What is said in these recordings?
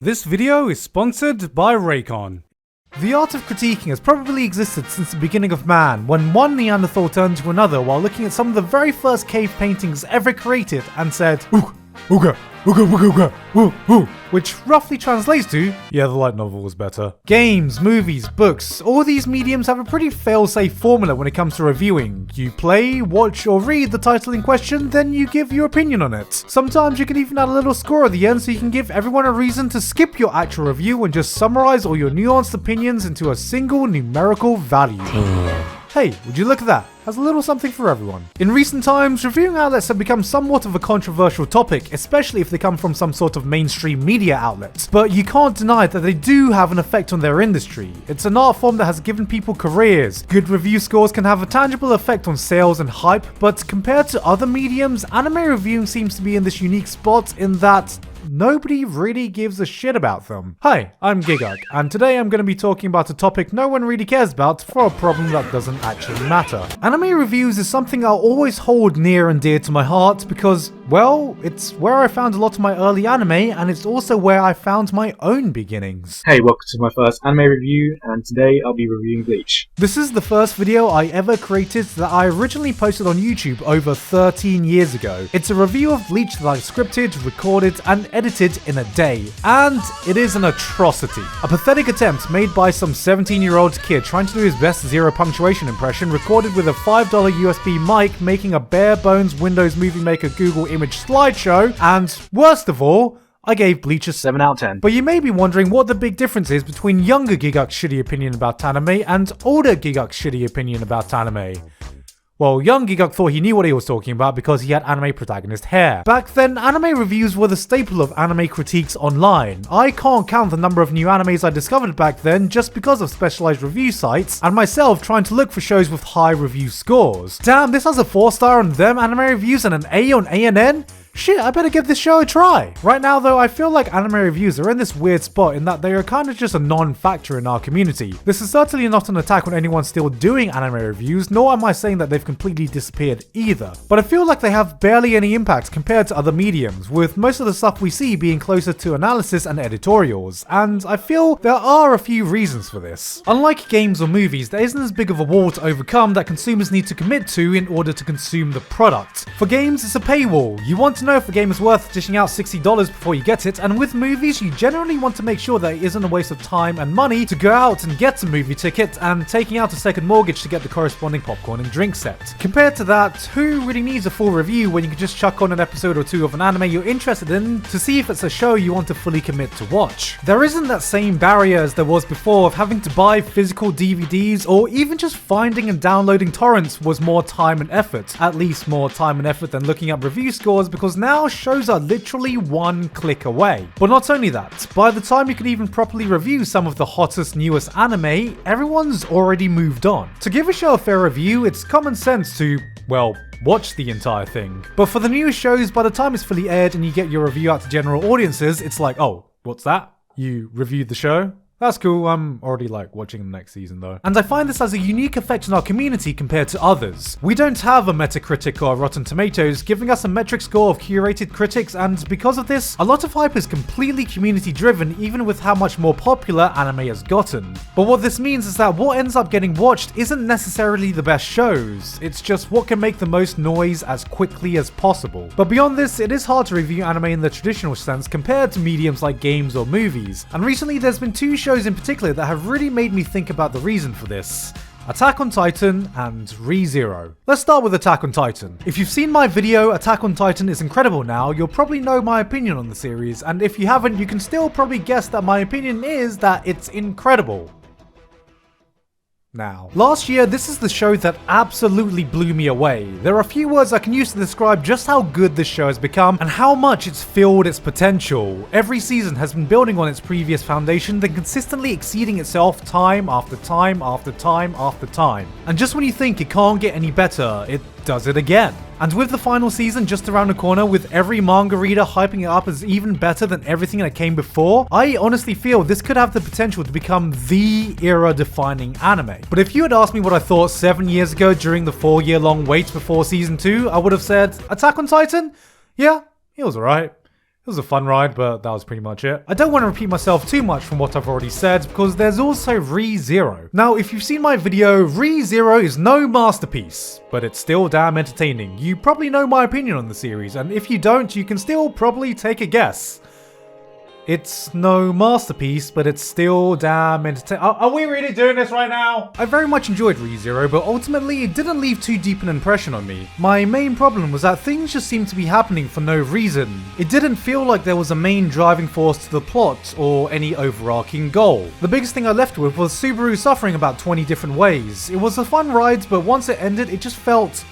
This video is sponsored by Raycon. The art of critiquing has probably existed since the beginning of man, when one Neanderthal turned to another while looking at some of the very first cave paintings ever created and said, "Ooga, ooga, ooga, ooga, ooga, ooga," which roughly translates to, "Yeah, the light novel was better." Games, movies, books, all these mediums have a pretty fail-safe formula when it comes to reviewing. You play, watch, or read the title in question, then you give your opinion on it. Sometimes you can even add a little score at the end so you can give everyone a reason to skip your actual review and just summarize all your nuanced opinions into a single numerical value. Hey, would you look at that? Has a little something for everyone. In recent times, reviewing outlets have become somewhat of a controversial topic, especially if they come from some sort of mainstream media outlet. But you can't deny that they do have an effect on their industry. It's an art form that has given people careers. Good review scores can have a tangible effect on sales and hype, but compared to other mediums, anime reviewing seems to be in this unique spot in that nobody really gives a shit about them. Hi, I'm Gigguk, and today I'm going to be talking about a topic no one really cares about for a problem that doesn't actually matter. Anime reviews is something I'll always hold near and dear to my heart because, well, it's where I found a lot of my early anime, and it's also where I found my own beginnings. Hey, welcome to my first anime review, and today I'll be reviewing Bleach. This is the first video I ever created that I originally posted on YouTube over 13 years ago. It's a review of Bleach that I scripted, recorded, and edited in a day, and it is an atrocity. A pathetic attempt made by some 17-year-old kid trying to do his best zero punctuation impression, recorded with a $5 USB mic, making a bare bones Windows Movie Maker Google image slideshow, and worst of all, I gave Bleach a 7 out of 10. But you may be wondering what the big difference is between younger Gigguk's shitty opinion about anime and older Gigguk's shitty opinion about anime. Well, young Gigguk thought he knew what he was talking about because he had anime protagonist hair. Back then, anime reviews were the staple of anime critiques online. I can't count the number of new animes I discovered back then just because of specialized review sites, and myself trying to look for shows with high review scores. Damn, this has a 4-star on them anime reviews and an A on ANN? Shit, I better give this show a try. Right now though, I feel like anime reviews are in this weird spot in that they are kind of just a non-factor in our community. This is certainly not an attack on anyone still doing anime reviews, nor am I saying that they've completely disappeared either. But I feel like they have barely any impact compared to other mediums, with most of the stuff we see being closer to analysis and editorials, and I feel there are a few reasons for this. Unlike games or movies, there isn't as big of a wall to overcome that consumers need to commit to in order to consume the product. For games, it's a paywall. You want to know if a game is worth dishing out $60 before you get it, and with movies you generally want to make sure that it isn't a waste of time and money to go out and get a movie ticket and taking out a second mortgage to get the corresponding popcorn and drink set. Compared to that, who really needs a full review when you can just chuck on an episode or two of an anime you're interested in to see if it's a show you want to fully commit to watch? There isn't that same barrier as there was before of having to buy physical DVDs, or even just finding and downloading torrents was more time and effort. At least more time and effort than looking up review scores, because now shows are literally one click away. But not only that, by the time you can even properly review some of the hottest, newest anime, everyone's already moved on. To give a show a fair review, it's common sense to, well, watch the entire thing. But for the newest shows, by the time it's fully aired and you get your review out to general audiences, it's like, oh, what's that? You reviewed the show? That's cool, I'm already watching the next season though. And I find this has a unique effect on our community compared to others. We don't have a Metacritic or a Rotten Tomatoes giving us a metric score of curated critics, and because of this, a lot of hype is completely community driven, even with how much more popular anime has gotten. But what this means is that what ends up getting watched isn't necessarily the best shows, it's just what can make the most noise as quickly as possible. But beyond this, it is hard to review anime in the traditional sense compared to mediums like games or movies. And recently there's been two shows in particular that have really made me think about the reason for this: Attack on Titan and ReZero. Let's start with Attack on Titan. If you've seen my video, Attack on Titan is incredible now, you'll probably know my opinion on the series, and if you haven't, you can still probably guess that my opinion is that it's incredible. Now, last year, this is the show that absolutely blew me away. There are a few words I can use to describe just how good this show has become and how much it's filled its potential. Every season has been building on its previous foundation, then consistently exceeding itself time after time after time after time. And just when you think it can't get any better, it does it again. And with the final season just around the corner, with every manga reader hyping it up as even better than everything that came before, I honestly feel this could have the potential to become the era-defining anime. But if you had asked me what I thought 7 years ago during the 4-year-long wait before season 2, I would have said, Attack on Titan? Yeah, it was alright. It was a fun ride, but that was pretty much it. I don't want to repeat myself too much from what I've already said, because there's also Re:Zero. Now, if you've seen my video, Re:Zero is no masterpiece, but it's still damn entertaining. You probably know my opinion on the series, and if you don't, you can still probably take a guess. It's no masterpiece, but it's still damn entertaining. Are we really doing this right now? I very much enjoyed Re:Zero, but ultimately it didn't leave too deep an impression on me. My main problem was that things just seemed to be happening for no reason. It didn't feel like there was a main driving force to the plot or any overarching goal. The biggest thing I left with was Subaru suffering about 20 different ways. It was a fun ride, but once it ended, it just felt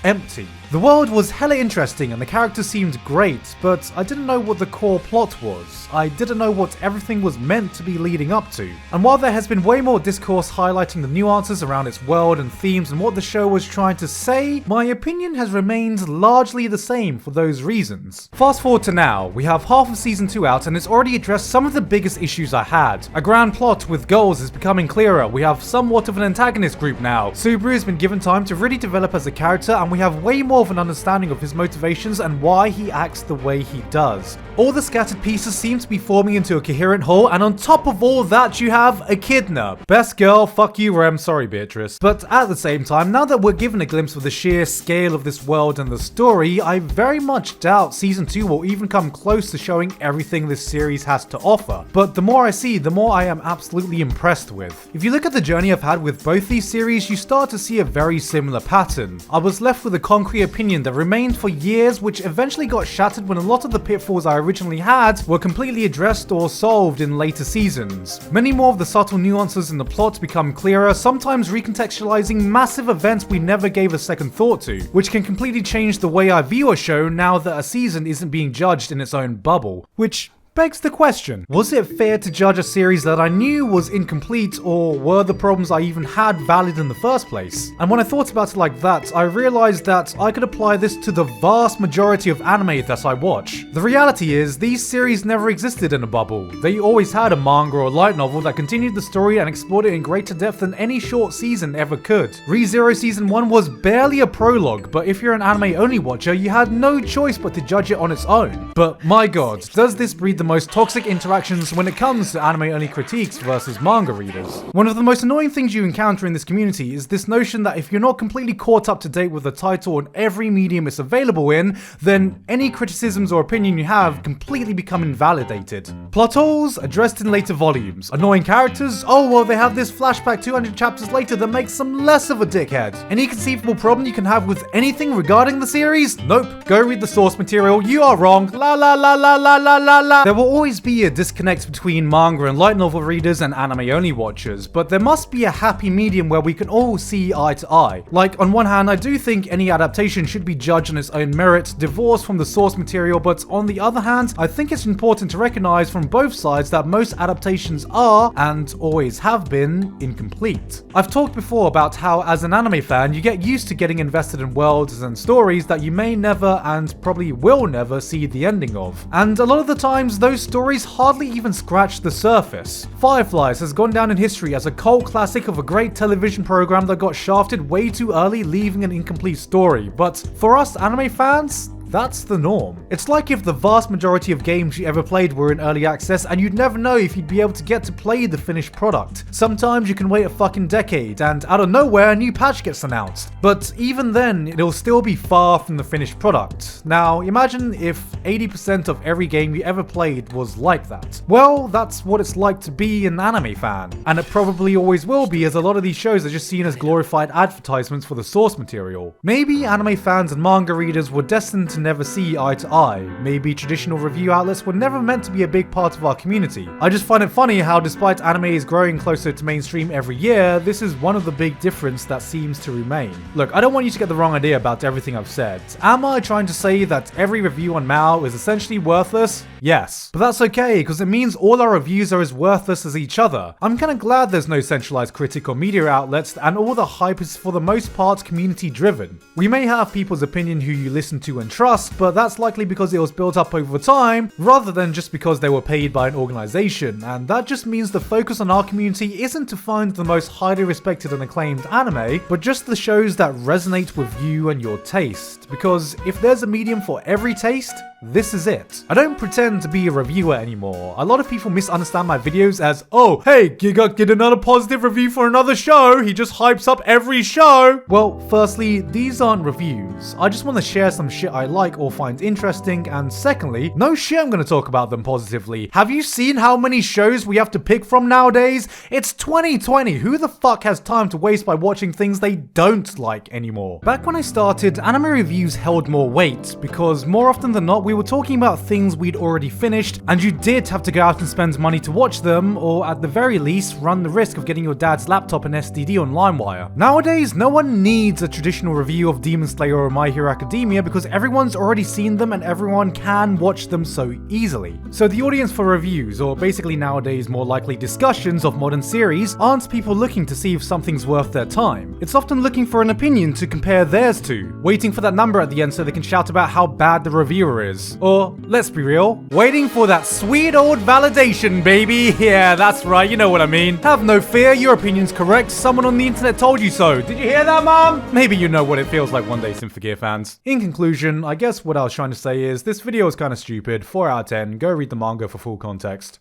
empty. The world was hella interesting and the characters seemed great, but I didn't know what the core plot was. I didn't know what everything was meant to be leading up to. And while there has been way more discourse highlighting the nuances around its world and themes and what the show was trying to say, my opinion has remained largely the same for those reasons. Fast forward to now, we have half of season 2 out and it's already addressed some of the biggest issues I had. A grand plot with goals is becoming clearer, we have somewhat of an antagonist group now. Subaru has been given time to really develop as a character and we have way more of an understanding of his motivations and why he acts the way he does. All the scattered pieces seem to be forming into a coherent whole, and on top of all that you have Echidna. Best girl, fuck you Rem, sorry Beatrice. But at the same time, now that we're given a glimpse of the sheer scale of this world and the story, I very much doubt season 2 will even come close to showing everything this series has to offer. But the more I see, the more I am absolutely impressed with. If you look at the journey I've had with both these series, you start to see a very similar pattern. I was left with a concrete opinion that remained for years, which eventually got shattered when a lot of the pitfalls I originally had were completely addressed or solved in later seasons. Many more of the subtle nuances in the plot become clearer, sometimes recontextualizing massive events we never gave a second thought to, which can completely change the way I view a show now that a season isn't being judged in its own bubble. Which begs the question, was it fair to judge a series that I knew was incomplete, or were the problems I even had valid in the first place? And when I thought about it like that, I realized that I could apply this to the vast majority of anime that I watch. The reality is, these series never existed in a bubble. They always had a manga or light novel that continued the story and explored it in greater depth than any short season ever could. Re:Zero Season 1 was barely a prologue, but if you're an anime-only watcher, you had no choice but to judge it on its own. But my god, does this breed the most toxic interactions when it comes to anime-only critiques versus manga readers. One of the most annoying things you encounter in this community is this notion that if you're not completely caught up to date with the title on every medium it's available in, then any criticisms or opinion you have completely become invalidated. Plot holes addressed in later volumes. Annoying characters? Oh well, they have this flashback 200 chapters later that makes them less of a dickhead. Any conceivable problem you can have with anything regarding the series? Nope. Go read the source material. You are wrong. La la la la la la la la. There will always be a disconnect between manga and light novel readers and anime-only watchers, but there must be a happy medium where we can all see eye to eye. Like, on one hand, I do think any adaptation should be judged on its own merit, divorced from the source material, but on the other hand, I think it's important to recognize from both sides that most adaptations are, and always have been, incomplete. I've talked before about how, as an anime fan, you get used to getting invested in worlds and stories that you may never, and probably will never, see the ending of. And a lot of the times, those stories hardly even scratch the surface. Fireflies has gone down in history as a cult classic of a great television program that got shafted way too early, leaving an incomplete story. But for us anime fans, that's the norm. It's like if the vast majority of games you ever played were in early access and you'd never know if you'd be able to get to play the finished product. Sometimes you can wait a fucking decade and out of nowhere a new patch gets announced. But even then, it'll still be far from the finished product. Now, imagine if 80% of every game you ever played was like that. Well, that's what it's like to be an anime fan. And it probably always will be, as a lot of these shows are just seen as glorified advertisements for the source material. Maybe anime fans and manga readers were destined to never see eye to eye. Maybe traditional review outlets were never meant to be a big part of our community. I just find it funny how despite anime is growing closer to mainstream every year, this is one of the big differences that seems to remain. Look, I don't want you to get the wrong idea about everything I've said. Am I trying to say that every review on Mao is essentially worthless? Yes. But that's okay, because it means all our reviews are as worthless as each other. I'm kinda glad there's no centralized critic or media outlets, and all the hype is for the most part community driven. We may have people's opinion who you listen to and trust, but that's likely because it was built up over time, rather than just because they were paid by an organization, and that just means the focus on our community isn't to find the most highly respected and acclaimed anime, but just the shows that resonate with you and your taste. Because if there's a medium for every taste, this is it. I don't pretend to be a reviewer anymore. A lot of people misunderstand my videos as, oh, hey, Gigguk did another positive review for another show. He just hypes up every show. Well, firstly, these aren't reviews. I just want to share some shit I like or find interesting, and secondly, no shit I'm going to talk about them positively. Have you seen how many shows we have to pick from nowadays? It's 2020. Who the fuck has time to waste by watching things they don't like anymore? Back when I started, anime reviews held more weight because more often than not, we were talking about things we'd already finished, and you did have to go out and spend money to watch them, or at the very least, run the risk of getting your dad's laptop and STD on LimeWire. Nowadays, no one needs a traditional review of Demon Slayer or My Hero Academia because everyone's already seen them and everyone can watch them so easily. So the audience for reviews, or basically nowadays more likely discussions of modern series, aren't people looking to see if something's worth their time. It's often looking for an opinion to compare theirs to, waiting for that number at the end so they can shout about how bad the reviewer is. Or, let's be real, waiting for that sweet old validation, baby. Yeah, that's right, you know what I mean. Have no fear, your opinion's correct. Someone on the internet told you so. Did you hear that, Mom? Maybe you know what it feels like one day, Symphogear fans. In conclusion, I guess what I was trying to say is, this video is kind of stupid. 4 out of 10. Go read the manga for full context.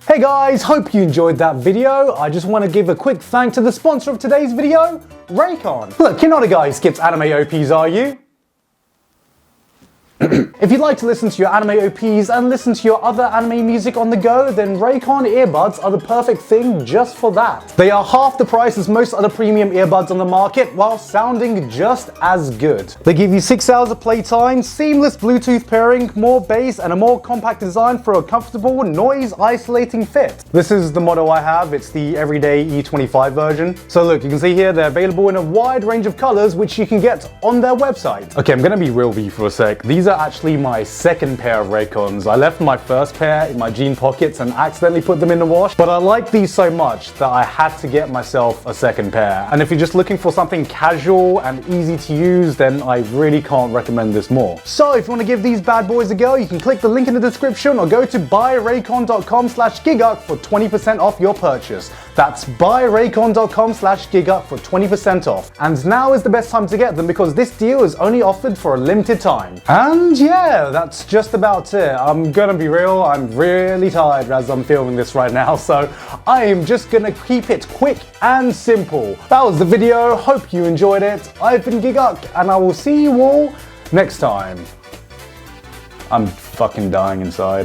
Hey guys, hope you enjoyed that video. I just want to give a quick thank to the sponsor of today's video, Raycon. Look, you're not a guy who skips anime OPs, are you? If you'd like to listen to your anime OPs and listen to your other anime music on the go, then Raycon earbuds are the perfect thing just for that. They are half the price as most other premium earbuds on the market while sounding just as good. They give you 6 hours of playtime, seamless Bluetooth pairing, more bass, and a more compact design for a comfortable noise isolating fit. This is the model I have. It's the everyday E25 version. So look, you can see here they're available in a wide range of colors which you can get on their website. Okay, I'm gonna be real with you for a sec. These are actually my second pair of Raycons. I left my first pair in my jean pockets and accidentally put them in the wash, but I like these so much that I had to get myself a second pair. And if you're just looking for something casual and easy to use, then I really can't recommend this more. So if you want to give these bad boys a go, you can click the link in the description or go to buyraycon.com/Gigguk for 20% off your purchase. That's buyraycon.com/Gigguk for 20% off. And now is the best time to get them because this deal is only offered for a limited time. And yeah, that's just about it. I'm gonna be real, I'm really tired as I'm filming this right now, so I am just gonna keep it quick and simple. That was the video, hope you enjoyed it. I've been Gigguk, and I will see you all next time. I'm fucking dying inside.